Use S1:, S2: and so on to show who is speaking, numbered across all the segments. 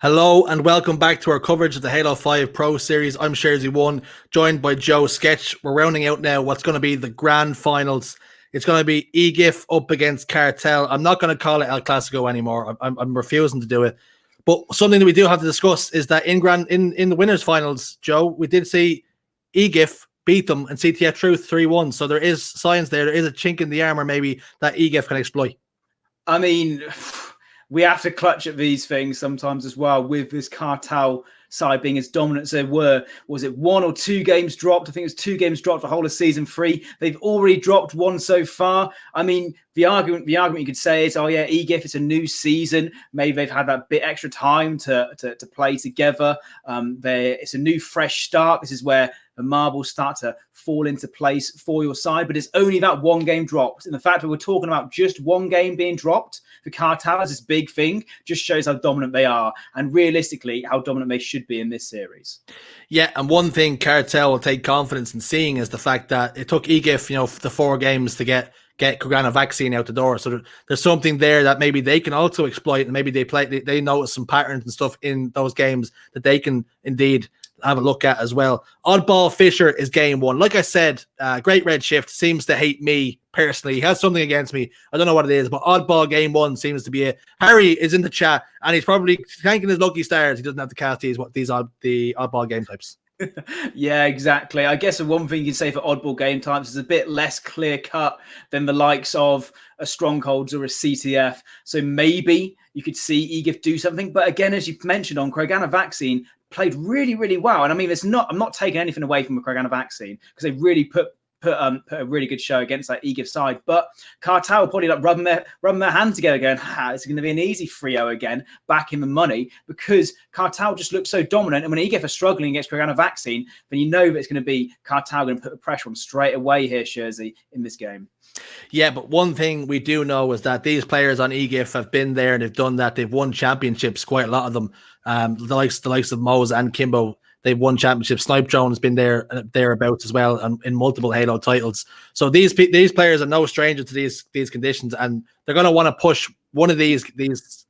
S1: Hello and welcome back to our coverage of the Halo 5 Pro Series. I'm Sharzy1, joined by Joe Sketch. We're rounding out now what's going to be the grand finals. It's going to be EGIF up against Cartel. I'm not going to call it El Clasico anymore. I'm refusing to do it. But something that we do have to discuss is that in the winners finals, Joe, we did see EGIF beat them and CTF Truth 3-1. So there is signs there. There is a chink in the armor maybe that EGIF can exploit.
S2: I mean, we have to clutch at these things sometimes as well, with this Cartel side being as dominant as they were. Was it 1 or 2 games dropped? I think it was 2 games dropped for the whole of season 3. They've already dropped 1 so far. I mean, the argument you could say is, oh yeah, EGIF, it's a new season. Maybe they've had that bit extra time to play together. It's a new fresh start. This is where the marbles start to fall into place for your side, but it's only that 1 game dropped. And the fact that we're talking about just 1 game being dropped for Cartel as this big thing just shows how dominant they are, and realistically how dominant they should be in this series.
S1: Yeah, and one thing Cartel will take confidence in seeing is the fact that it took EGIF, the 4 games to get Kragana vaccine out the door. So there's something there that maybe they can also exploit, and maybe they notice some patterns and stuff in those games that they can indeed have a look at as well. Oddball Fisher is game 1. Like I said, Great Red Shift seems to hate me personally. He has something against me. I don't know what it is, but Oddball game 1 seems to be it. Harry is in the chat, and he's probably thanking his lucky stars he doesn't have to cast the oddball game types.
S2: Yeah, exactly. I guess the one thing you can say for oddball game types is a bit less clear cut than the likes of a Strongholds or a CTF. So maybe you could see EGIF do something. But again, as you mentioned on Kragana vaccine, played really, really well. And I mean, I'm not taking anything away from the Kragana vaccine, because they really put a really good show against that EGIF side. But Cartel probably like rubbing their hands together going, it's going to be an easy 3-0 again, back in the money, because Cartel just looks so dominant. And when EGIF are struggling against Kragana vaccine, then you know that it's going to be Cartel going to put the pressure on straight away here, Sharzy, in this game.
S1: Yeah, but one thing we do know is that these players on EGIF have been there and they've done that. They've won championships, quite a lot of them. The likes of Mose and Kimbo, they've won championships. Snipe Drone has been thereabouts as well, and in multiple Halo titles. So these players are no stranger to these conditions, and they're going to want to push one of these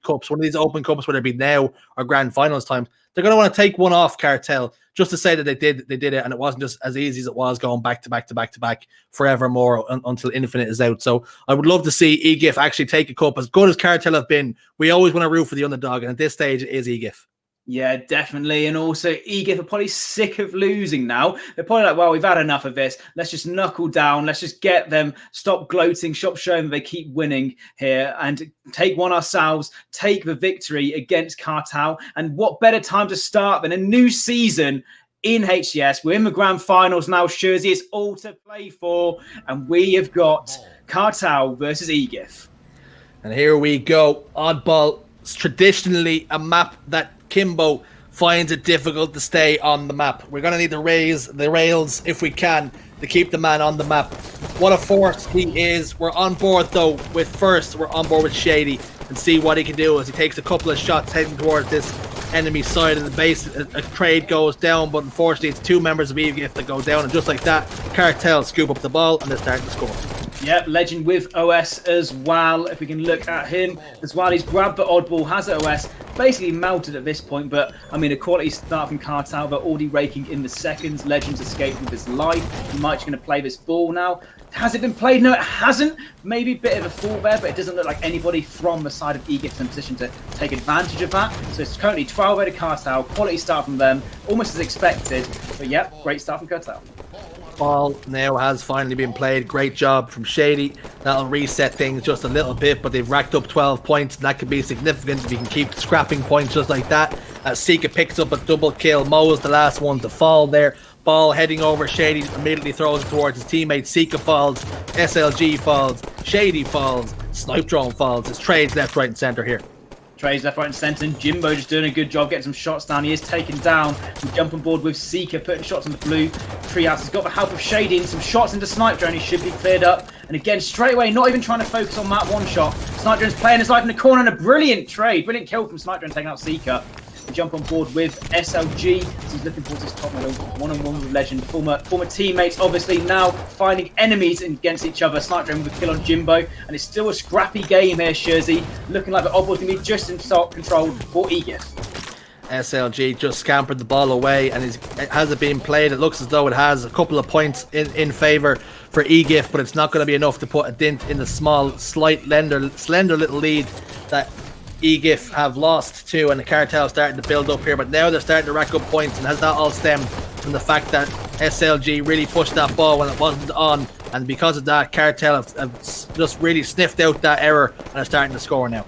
S1: cups, one of these open cups, whether it be now or grand finals time. They're going to want to take one off Cartel just to say that they did it, and it wasn't just as easy as it was going back to back forevermore until Infinite is out. So I would love to see EGIF actually take a cup. As good as Cartel have been, we always want to root for the underdog, and at this stage it is EGIF.
S2: Yeah, definitely. And also EGIF are probably sick of losing now. They're probably like, well, we've had enough of this. Let's just knuckle down. Let's just get them. Stop gloating. Stop showing that they keep winning here, and take one ourselves. Take the victory against Cartel. And what better time to start than a new season in HCS? We're in the grand finals now, Sharzy. It's all to play for. And we have got Cartel versus EGIF.
S1: And here we go. Oddball. It's traditionally a map that Kimbo finds it difficult to stay on the map. We're going to need to raise the rails if we can to keep the man on the map. What a force he is. We're on board though with Shady and see what he can do as he takes a couple of shots heading towards this enemy side of the base. A trade goes down, but unfortunately it's 2 members of EGIF that go down, and just like that, Cartel scoop up the ball and they're starting to score.
S2: Yep, Legend with OS as well. If we can look at him as well, he's grabbed the oddball, has OS, basically melted at this point. But I mean, a quality start from Cartel. They're already raking in the seconds. Legend's escaped with his life. He might just going to play this ball now. Has it been played? No, it hasn't. Maybe a bit of a fall there, but it doesn't look like anybody from the side of EGIF in a position to take advantage of that. So it's currently 12 to Cartel. Quality start from them, almost as expected. But yep, great start from Cartel.
S1: Ball now has finally been played. Great job from Shady. That'll reset things just a little bit, but they've racked up 12 points, and that could be significant if you can keep scrapping points just like that. As Sika picks up a double kill. Mo is the last one to fall there. Ball heading over. Shady immediately throws it towards his teammate. Sika falls. SLG falls. Shady falls. Snipe Drone falls. It's trades left, right, and center here.
S2: Trades left, right, and centre. And Jimbo just doing a good job getting some shots down. He is taken down. And jump on board with Sika, putting shots on the blue. Treehouse has got the help of Shady and some shots into Snipe Drone. He should be cleared up. And again, straight away, not even trying to focus on that one shot. Snipe Drone's playing his life in the corner, and a brilliant trade. Brilliant kill from Snipe Drone taking out Sika. Jump on board with SLG. So he's looking towards his top medal, one-on-one with Legend. Former teammates, obviously, now finding enemies against each other. Snipe Drone with a kill on Jimbo. And it's still a scrappy game here, Sharzy. Looking like the Oddball's going to be just in control for EGIF.
S1: SLG just scampered the ball away, and has it been played? It looks as though it has. A couple of points in favour for EGIF, but it's not going to be enough to put a dent in the slender little lead that EGIF have lost to, and the Cartel starting to build up here. But now they're starting to rack up points, and has that all stemmed from the fact that SLG really pushed that ball when it wasn't on, and because of that, Cartel have just really sniffed out that error and are starting to score now.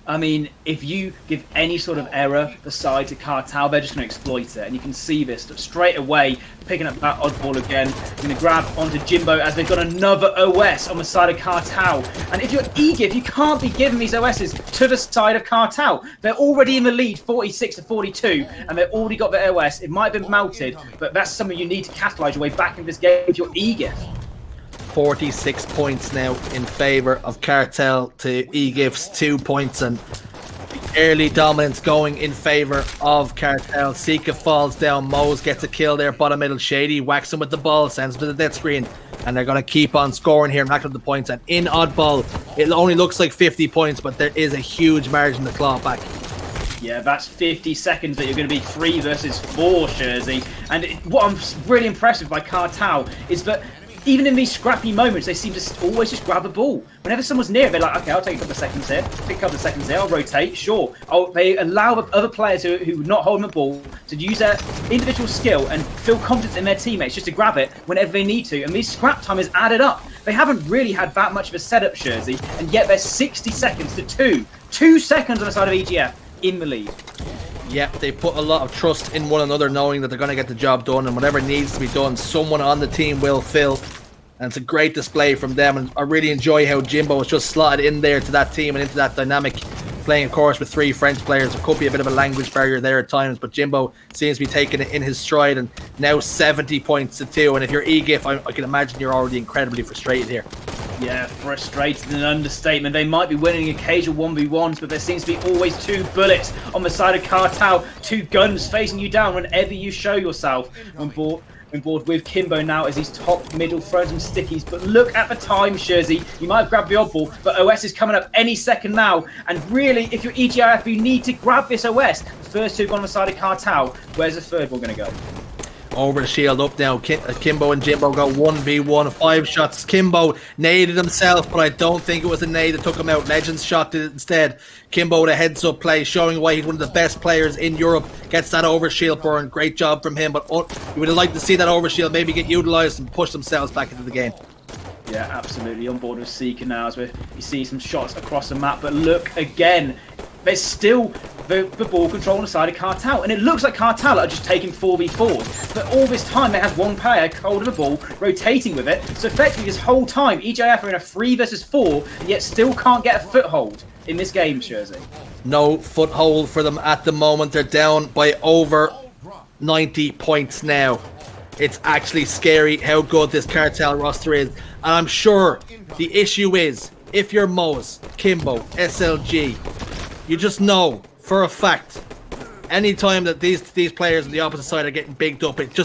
S2: I mean, if you give any sort of error beside to Cartel, they're just going to exploit it. And you can see this straight away, picking up that oddball again. Going to grab onto Jimbo as they've got another OS on the side of Cartel. And if you're EGIF, you can't be giving these OSs to the side of Cartel. They're already in the lead, 46-42, and they've already got their OS. It might have been melted, but that's something you need to capitalize your way back in this game if you're EGIF.
S1: 46 points now in favour of Cartel to EGIF's 2 points, and early dominance going in favour of Cartel. Sika falls down, Mose gets a kill there, bottom middle, Shady whacks him with the ball, sends him to the death screen, and they're going to keep on scoring here and racking up the points. And in oddball, it only looks like 50 points, but there is a huge margin to claw back.
S2: Yeah, that's 50 seconds that you're going to be 3 versus 4, Jersey. And what I'm really impressed with by Cartel is that even in these scrappy moments, they seem to always just grab the ball. Whenever someone's near, they're like, okay, I'll take a couple of seconds here, take a couple of seconds here, I'll rotate, sure. They allow other players who are not holding the ball to use their individual skill and feel confidence in their teammates just to grab it whenever they need to. And these scrap time is added up. They haven't really had that much of a setup, Jersey, and yet they're 60 seconds to 2. 2 seconds on the side of EGF in the lead.
S1: Yep, they put a lot of trust in one another, knowing that they're going to get the job done, and whatever needs to be done, someone on the team will fill. And it's a great display from them, and I really enjoy how Jimbo was just slotted in there to that team and into that dynamic, playing, of course, with 3 French players. There could be a bit of a language barrier there at times, but Jimbo seems to be taking it in his stride, and now 70 points to 2. And if you're EGIF, I can imagine you're already incredibly frustrated here.
S2: Yeah, frustrated is an understatement. They might be winning occasional 1v1s, but there seems to be always 2 bullets on the side of Cartel, 2 guns facing you down whenever you show yourself. On board with Kimbo now as he's top middle, throwing some stickies. But look at the time, Jersey. You might have grabbed the oddball, but OS is coming up any second now. And really, if you're EGIF, you need to grab this OS. The first 2 gone on the side of Cartel. Where's the third one going to go?
S1: Over the shield, up now. Kimbo and Jimbo got 1v1, 5 shots. Kimbo naded himself, but I don't think it was a nade that took him out. Legends shot did it instead. Kimbo with a heads up play, showing why he's one of the best players in Europe. Gets that overshield burn. Great job from him, but you would have liked to see that overshield maybe get utilised and push themselves back into the game.
S2: Yeah, absolutely. On board with Seeker now as we see some shots across the map, but look again. There's still the ball control on the side of Cartel, and it looks like Cartel are just taking 4v4s, but all this time they have one player holding the ball, rotating with it, so effectively this whole time EGIF are in a 3 versus 4, and yet still can't get a foothold in this game, Jersey.
S1: No foothold for them at the moment. They're down by over 90 points now. It's actually scary how good this Cartel roster is, and I'm sure the issue is, if you're Mose, Kimbo, SLG, you just know for a fact, anytime that these players on the opposite side are getting bigged up, it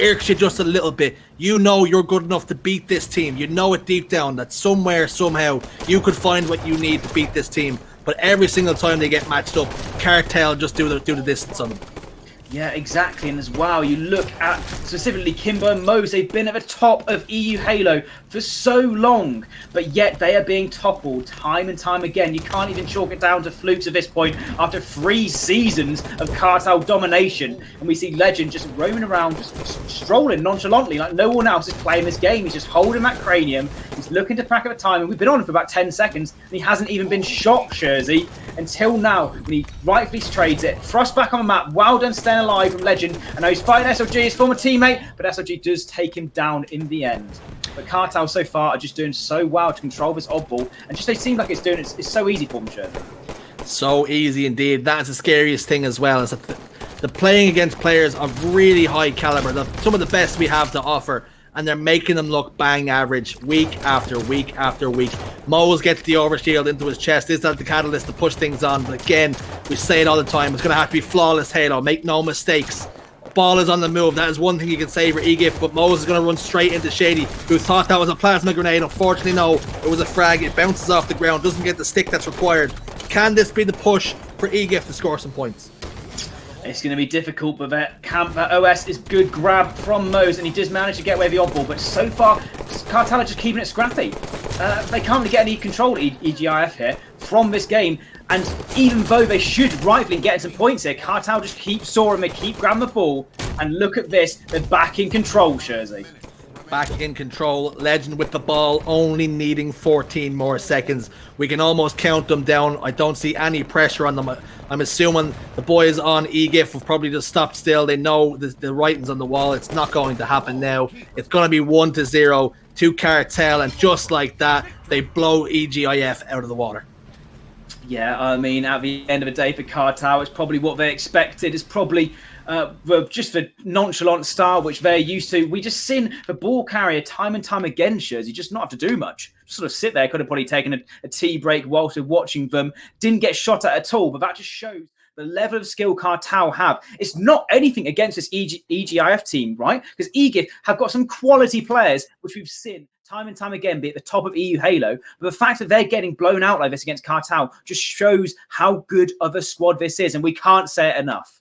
S1: irks you just a little bit. You know you're good enough to beat this team. You know it deep down that somewhere, somehow, you could find what you need to beat this team. But every single time they get matched up, Cartel just do the distance on them.
S2: Yeah, exactly. And as well, you look at specifically Kimbo and Mose, they've been at the top of EU Halo for so long, but yet they are being toppled time and time again. You can't even chalk it down to flukes at this point after 3 seasons of Cartel domination. And we see Legend just roaming around, just strolling nonchalantly like no one else is playing this game. He's just holding that cranium. He's looking to crack at the time, and we've been on him for about 10 seconds, and he hasn't even been shot, Jersey, until now, when he rightfully trades it. Thrust back on the map. Well done staying alive from Legend. And now he's fighting SLG, his former teammate, but SLG does take him down in the end. But Cartel so far are just doing so well to control this oddball, and just they seem like it's so easy for them, Jersey.
S1: So easy indeed. That's the scariest thing as well, is that the playing against players of really high caliber, some of the best we have to offer, and they're making them look bang average week after week after week. Mose gets the overshield into his chest. Is that the catalyst to push things on? But again, we say it all the time, it's going to have to be flawless Halo. Make no mistakes. Ball is on the move. That is one thing you can say for EGIF, but Mose is going to run straight into Shady, who thought that was a plasma grenade. Unfortunately, no. It was a frag. It bounces off the ground, doesn't get the stick that's required. Can this be the push for EGIF to score some points?
S2: It's going to be difficult, but that OS is good grab from Mose, and he does manage to get away with the odd ball. But so far, Cartel are just keeping it scrappy. They can't really get any control, EGIF here, from this game. And even though they should rightfully get some points here, Cartel just keep soaring, they keep grabbing the ball. And look at this, they're back in control, Jersey.
S1: Back in control, Legend with the ball, only needing 14 more seconds. We can almost count them down. I don't see any pressure on them. I'm assuming the boys on EGIF have probably just stopped still. They know the writing's on the wall. It's not going to happen now. It's going to be 1-0 to Cartel, and just like that, they blow EGIF out of the water. Yeah,
S2: I mean, at the end of the day for Cartel, it's probably what they expected. It's probably just the nonchalant style which they're used to. We just seen the ball carrier time and time again, Jersey, just not have to do much. Just sort of sit there, could have probably taken a tea break whilst we're watching them. Didn't get shot at all, but that just shows the level of skill Cartel have. It's not anything against this EGIF team, right? Because EGIF have got some quality players, which we've seen time and time again be at the top of EU Halo. But the fact that they're getting blown out like this against Cartel just shows how good of a squad this is, and we can't say it enough.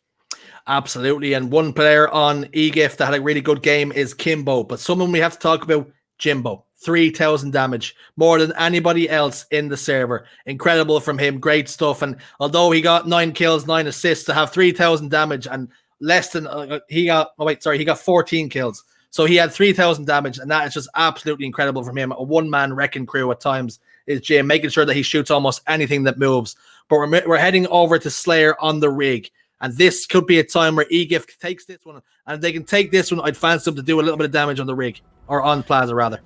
S1: Absolutely. And one player on EGIF that had a really good game is Kimbo. But someone we have to talk about, Jimbo. 3,000 damage, more than anybody else in the server. Incredible from him, great stuff. And although he got 9 kills, 9 assists, to have 3,000 damage and less than he got 14 kills. So he had 3,000 damage, and that is just absolutely incredible from him. A one-man wrecking crew at times is Jim, making sure that he shoots almost anything that moves. But we're heading over to Slayer on the rig. And this could be a time where EGIF takes this one. And if they can take this one, I'd fancy them to do a little bit of damage on the rig. Or on Plaza, rather.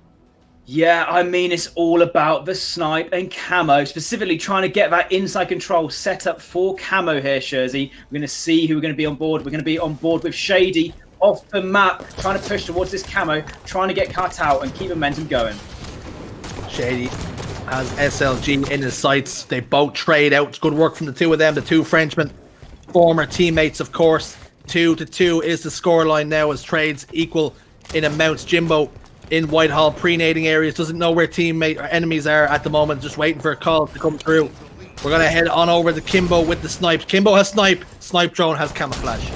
S2: Yeah, I mean, it's all about the snipe and camo, specifically trying to get that inside control set up for camo here, Jersey. We're going to see who we're going to be on board. We're going to be on board with Shady off the map, trying to push towards this camo, trying to get Cartel and keep momentum going.
S1: Shady has SLG in his sights. They both trade out. It's good work from the two of them, the two Frenchmen. Former teammates, of course. 2-2 is the scoreline now as trades equal in amounts. Jimbo in Whitehall, pre-nading areas, doesn't know where teammate or enemies are at the moment, just waiting for a call to come through. We're going to head on over to Kimbo with the snipes. Kimbo has snipe drone has camouflage.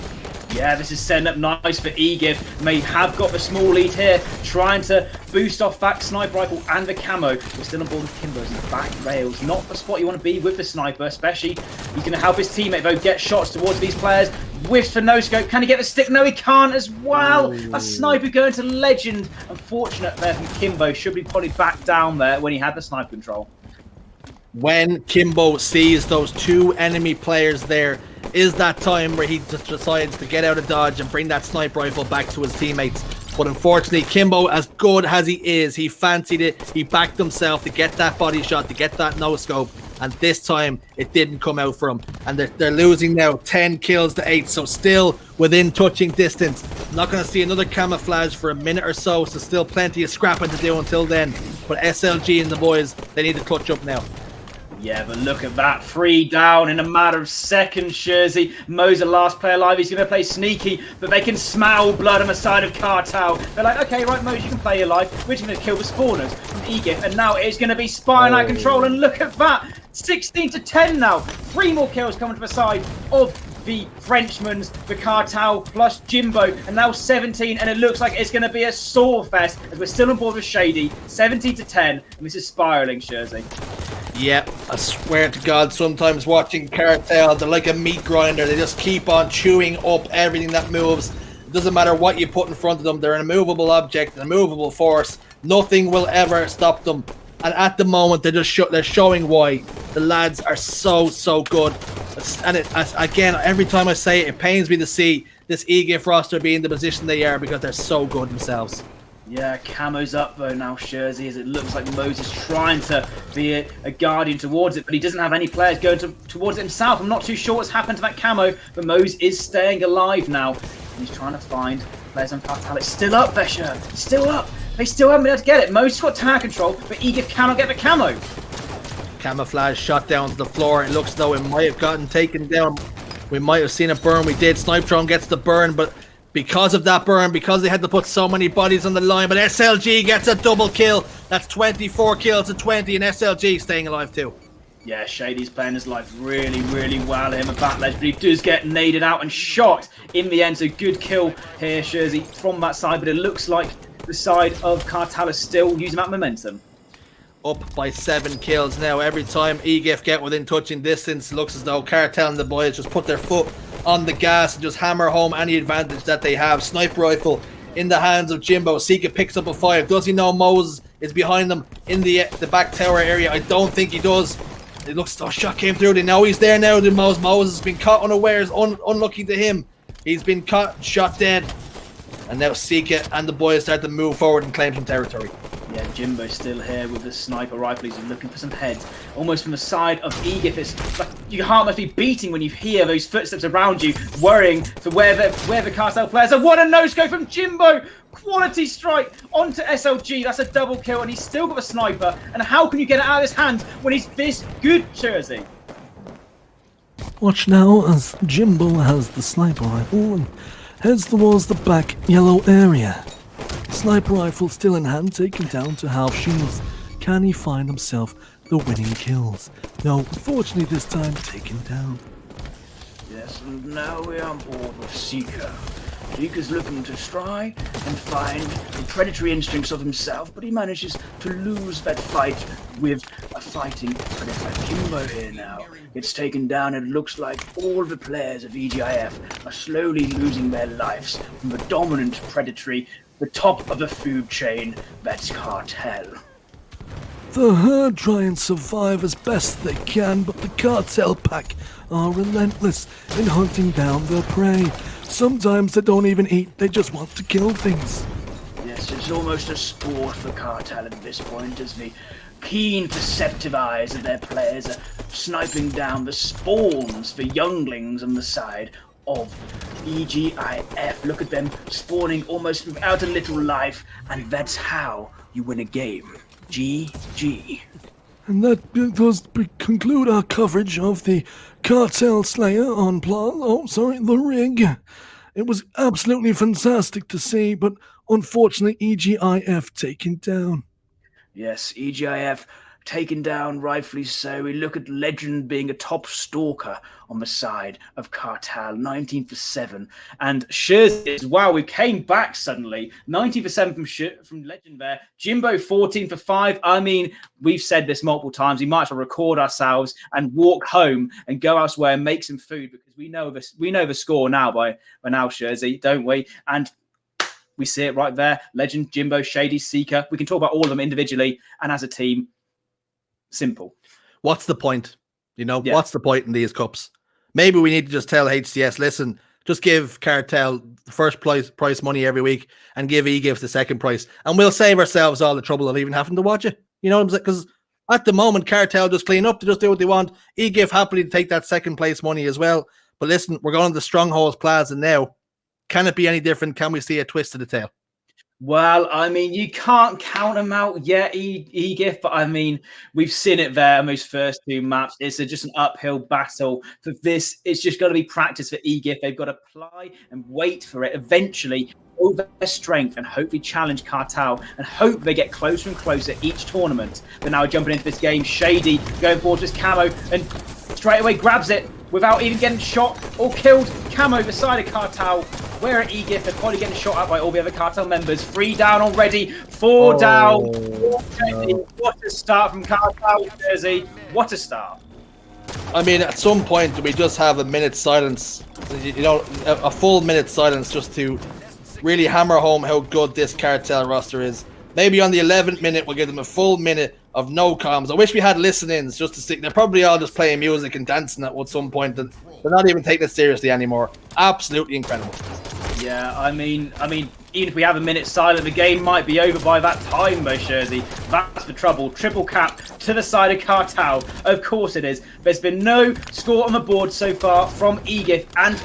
S2: Yeah, this is setting up nice for EGIF. They have got the small lead here, trying to boost off that sniper rifle and the camo. We're still on board with Kimbo's in the back rails. Not the spot you want to be with the sniper, especially. He's going to help his teammate, though, get shots towards these players. Whiffs for no scope. Can he get the stick? No, he can't as well. Ooh. A sniper going to Legend. Unfortunate there from Kimbo. Should be probably back down there when he had the sniper control.
S1: When Kimbo sees those two enemy players there, is that time where he just decides to get out of dodge and bring that sniper rifle back to his teammates. But unfortunately, Kimbo, as good as he is, he fancied it. He backed himself to get that body shot, to get that no-scope. And this time, it didn't come out for him. And they're losing now 10 kills to 8. So still within touching distance. Not going to see another camouflage for a minute or so. So still plenty of scrapping to do until then. But SLG and the boys, they need to clutch up now.
S2: Yeah, but look at that. 3 down in a matter of seconds, Jersey. Mo's the last player alive. He's going to play sneaky, but they can smell blood on the side of Cartel. They're like, okay, right, Mo, you can play your life. We're just going to kill the spawners from EGIF, and now it's going to be Spine out control, and look at that. 16-10 now. 3 more kills coming to the side of the Frenchmans, the Cartel plus Jimbo, and now 17, and it looks like it's going to be a sore fest as we're still on board with Shady. 17-10, and this is spiraling, Jersey.
S1: Yeah, I swear to God, sometimes watching Cartel, they're like a meat grinder. They just keep on chewing up everything that moves. It doesn't matter what you put in front of them. They're an immovable object, an immovable force. Nothing will ever stop them. And at the moment, they're showing why. The lads are so good. And again, every time I say it, it pains me to see this EGIF roster be in the position they are because they're so good themselves.
S2: Yeah, camo's up though now, Jersey, as it looks like Moses trying to be a guardian towards it, but he doesn't have any players going towards it himself. I'm not too sure what's happened to that camo, but Mose is staying alive now. And he's trying to find players on Cartel. It's still up, Vesher. It's still up. They still haven't been able to get it. Moses got tower control, but EGIF cannot get the camo.
S1: Camouflage shot down to the floor. It looks though it might have gotten taken down. We might have seen a burn. We did. Snipe drone gets the burn, but because of that burn, because they had to put so many bodies on the line, but SLG gets a double kill. That's 24 kills to 20, and SLG staying alive too.
S2: Yeah, Shady's playing his life really, really well here. A back ledge, but he does get naded out and shot in the end. So good kill here, Jersey, from that side. But it looks like the side of Cartel is still using that momentum.
S1: Up by 7 kills now. Every time EGIF get within touching distance, it looks as though Cartel and the boys just put their foot on the gas and just hammer home any advantage that they have. Sniper rifle in the hands of Jimbo. Sika picks up a 5. Does he know Moses is behind them in the back tower area? I don't think he does. It looks as though shot came through. They know he's there now. Moses has been caught unawares. Unlucky to him. He's been caught, shot dead. And now Sika and the boys start to move forward and claim some territory.
S2: Yeah, Jimbo's still here with the sniper rifle. He's looking for some heads. Almost from the side of EGIF. It's like your heart must be beating when you hear those footsteps around you, worrying for where the Cartel players are. What a no-scope from Jimbo! Quality strike onto SLG. That's a double kill, and he's still got a sniper. And how can you get it out of his hands when he's this good, Jersey?
S3: Watch now as Jimbo has the sniper rifle and heads towards the back yellow area. Sniper rifle still in hand, taken down to half shields. Can he find himself the winning kills? No, unfortunately this time taken down.
S2: Yes, and now we're on board with Sika. Sika's looking to try and find the predatory instincts of himself, but he manages to lose that fight with a fighting predator. Jimbo here now gets taken down, and it looks like all the players of EGIF are slowly losing their lives from the dominant predatory, the top of the food chain, that's Cartel.
S3: The herd try and survive as best they can, but the Cartel pack are relentless in hunting down their prey. Sometimes they don't even eat, they just want to kill things.
S2: Yes, it's almost a sport for Cartel at this point, as the keen, perceptive eyes of their players are sniping down the spawns, the younglings on the side of EGIF. Look at them spawning almost without a little life, and that's how you win a game. GG.
S3: And that does conclude our coverage of the Cartel Slayer on the rig. It was absolutely fantastic to see, but unfortunately EGIF taken down.
S2: Yes, EGIF taken down, rightfully so. We look at Legend being a top stalker on the side of Cartel, 19 for 7. And Shirs, wow, we came back suddenly. 19 for 7 from Legend there. Jimbo, 14 for 5. I mean, we've said this multiple times. We might as well record ourselves and walk home and go elsewhere and make some food, because we know the score now by now, Shirzy, don't we? And we see it right there. Legend, Jimbo, Shady, Sika. We can talk about all of them individually and as a team. Simple.
S1: What's the point? What's the point in these cups? Maybe we need to just tell HCS, listen, just give Cartel the first price money every week and give EGIF the second price, and we'll save ourselves all the trouble of even having to watch it. You know what I'm saying? Because at the moment, Cartel just clean up, to just do what they want. EGIF happily to take that second place money as well. But listen, we're going to the Strongholds Plaza now. Can it be any different? Can we see a twist to the tail?
S2: Well, I mean, you can't count them out yet, EGIF, but I mean, we've seen it there in those first 2 maps. It's just an uphill battle. For this, it's just got to be practice for EGIF. They've got to apply and wait for it. Eventually, over their strength and hopefully challenge Cartel and hope they get closer and closer each tournament. But now jumping into this game, Shady going forward to his camo and straight away grabs it without even getting shot or killed. Camo beside a Cartel. Where at EGIF, they're probably getting shot at by all the other Cartel members. 3 down already, 4 down. What a start from Cartel, Jersey. What a start.
S1: I mean, at some point, do we just have a minute's silence? A full minute's silence just to really hammer home how good this Cartel roster is. Maybe on the 11th minute, we'll give them a full minute of no comms. I wish we had listen-ins just to see. They're probably all just playing music and dancing at some point. And they're not even taking it seriously anymore. Absolutely incredible.
S2: Yeah, I mean, even if we have a minute silent, the game might be over by that time, though, Jersey. That's the trouble. Triple cap to the side of Cartel. Of course it is. There's been no score on the board so far from EGIF. And,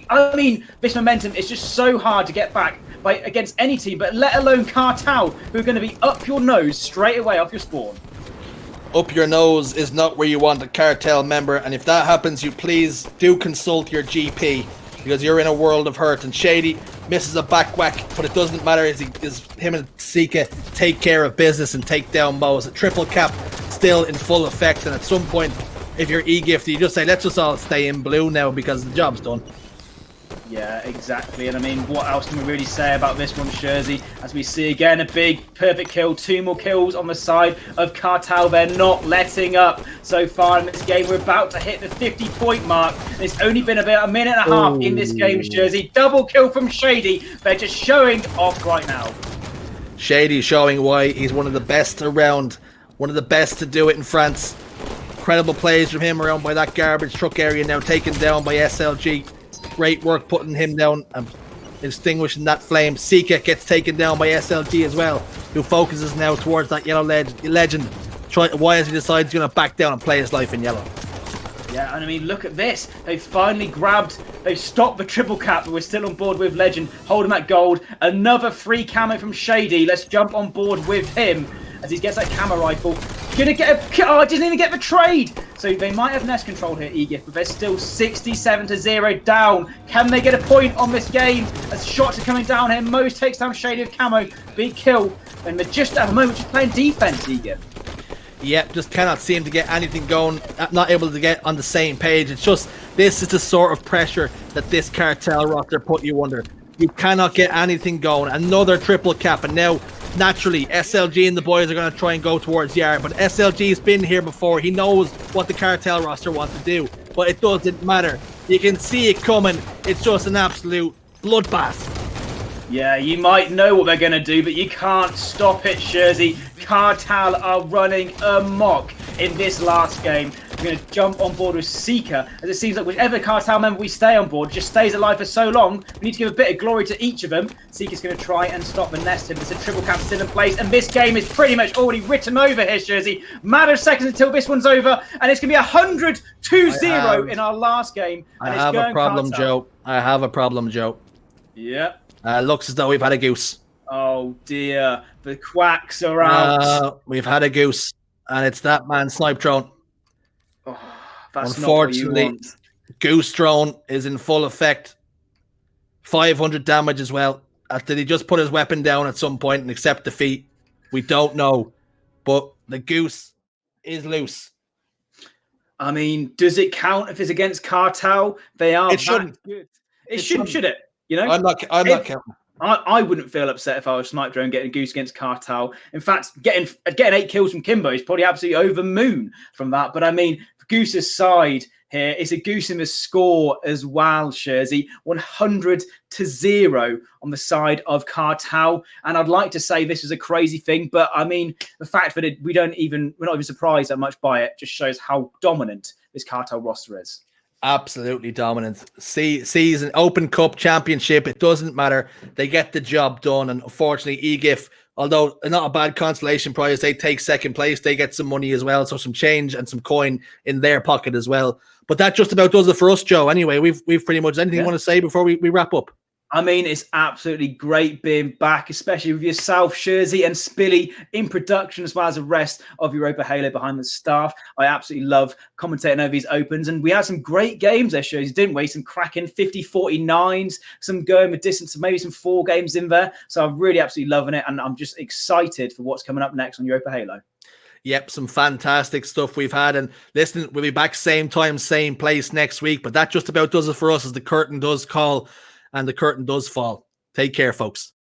S2: I mean, this momentum is just so hard to get back against any team, but let alone Cartel, who are going to be up your nose straight away off your spawn.
S1: Up your nose is not where you want a Cartel member, and if that happens, you please do consult your GP, because you're in a world of hurt. And Shady misses a back whack, but it doesn't matter as him and Sika take care of business and take down Mo's. A triple cap still in full effect, and at some point if you're EGIF, you just say, let's just all stay in blue now because the job's done.
S2: Yeah, exactly. And I mean, what else can we really say about this one, Jersey? As we see again, a big perfect kill, 2 more kills on the side of Cartel. They're not letting up so far in this game. We're about to hit the 50-point mark. It's only been about a minute and a half in this game, Jersey. Double kill from Shady. They're just showing off right now.
S1: Shady showing why he's one of the best around, one of the best to do it in France. Incredible plays from him around by that garbage truck area, now taken down by SLG. Great work putting him down and extinguishing that flame. Sika gets taken down by SLG as well, who focuses now towards that yellow legend. Why has he decided he's going to back down and play his life in yellow?
S2: Yeah, and I mean, look at this. They've finally they've stopped the triple cap, but we're still on board with Legend, holding that gold. Another free camo from Shady. Let's jump on board with him as he gets that camo rifle. Gonna get doesn't even get the trade. So they might have nest control here, EGIF, but they're still 67-0 down. Can they get a point on this game? As shots are coming down here, Mose takes down Shady of camo. Big kill. And they're just at the moment just playing defense, EGIF.
S1: Yep, just cannot seem to get anything going, not able to get on the same page. It's just, this is the sort of pressure that this Cartel roster put you under. You cannot get anything going. Another triple cap, and now, naturally, SLG and the boys are going to try and go towards Yard, but SLG's been here before. He knows what the Cartel roster wants to do, but it doesn't matter. You can see it coming. It's just an absolute bloodbath.
S2: Yeah, you might know what they're going to do, but you can't stop it, Jersey. Cartel are running amok in this last game. We're going to jump on board with Seeker, as it seems like whichever Cartel member we stay on board just stays alive for so long. We need to give a bit of glory to each of them. Seeker's going to try and stop the nest him. There's a triple cap still in place, and this game is pretty much already written over here, Jersey. Matter of seconds until this one's over, and it's going to be 100-2-0 in our last game.
S1: I have a problem, Joe. I have a problem, Joe.
S2: Yeah.
S1: Looks as though we've had a goose.
S2: Oh dear, the quacks are out.
S1: We've had a goose, and it's that man Snipe Drone.
S2: Oh, that's
S1: unfortunately,
S2: not what you want.
S1: Goose Drone is in full effect. 500 damage as well. Did he just put his weapon down at some point and accept defeat? We don't know, but the goose is loose.
S2: I mean, does it count if it's against Cartel? They are.
S1: It shouldn't.
S2: Good. It shouldn't, should it? You know,
S1: I'm not counting.
S2: I wouldn't feel upset if I was Snipe Drone getting a goose against Cartel. In fact, getting 8 kills from Kimbo is probably absolutely over moon from that. But I mean, Goose's side here is a goose in the score as well, Jersey. 100-0 on the side of Cartel. And I'd like to say this is a crazy thing, but I mean, the fact that we're not even surprised that much by it just shows how dominant this Cartel roster is.
S1: Absolutely dominant. Season, Open Cup, Championship, it doesn't matter. They get the job done. And unfortunately, EGIF, although not a bad consolation prize, they take second place. They get some money as well. So some change and some coin in their pocket as well. But that just about does it for us, Joe. Anyway, we've pretty much anything you want to say before we wrap up?
S2: I mean, it's absolutely great being back, especially with yourself, Jersey, and Spilly in production, as well as the rest of Europa Halo behind the staff. I absolutely love commentating over these opens. And we had some great games there, Jersey, didn't we? Some cracking 50-49s, some going the distance, maybe some 4 games in there. So I'm really absolutely loving it. And I'm just excited for what's coming up next on Europa Halo.
S1: Yep, some fantastic stuff we've had. And listen, we'll be back same time, same place next week. But that just about does it for us as the curtain does call. And the curtain does fall. Take care, folks.